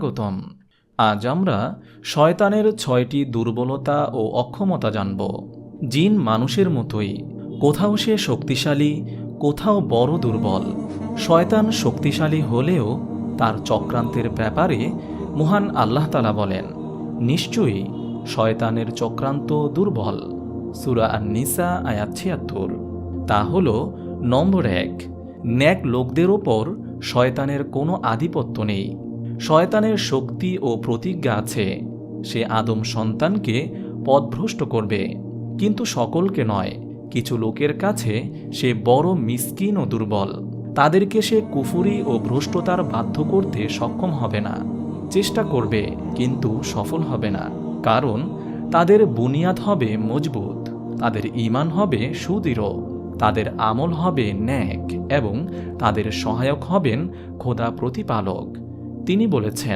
স্বাগতম। আজ আমরা শয়তানের ৬টি দুর্বলতা ও অক্ষমতা জানব। জিন মানুষের মতোই, কোথাও সে শক্তিশালী, কোথাও বড় দুর্বল। শয়তান শক্তিশালী হলেও তার চক্রান্তের ব্যাপারে মহান আল্লাহ তাআলা বলেন, নিশ্চয়ই শয়তানের চক্রান্ত দুর্বল। সূরা আন-নিসা আয়াত ৭৬। তা হল নম্বর ১, নেক লোকদের ওপর শয়তানের কোনো আধিপত্য নেই। শয়তানের শক্তি ও প্রতিজ্ঞা আছে, সে আদম সন্তানকে পথভ্রষ্ট করবে, কিন্তু সকলকে নয়। কিছু লোকের কাছে সে বড় মিসকিন ও দুর্বল। তাদেরকে সে কুফরি ও ভ্রষ্টতার বাধ্য করতে সক্ষম হবে না। চেষ্টা করবে কিন্তু সফল হবে না, কারণ তাদের বুনিয়াদ হবে মজবুত, তাদের ঈমান হবে সুদৃঢ়, তাদের আমল হবে নেক এবং তাদের সহায়ক হবেন খোদা প্রতিপালক। তিনি বলেছেন,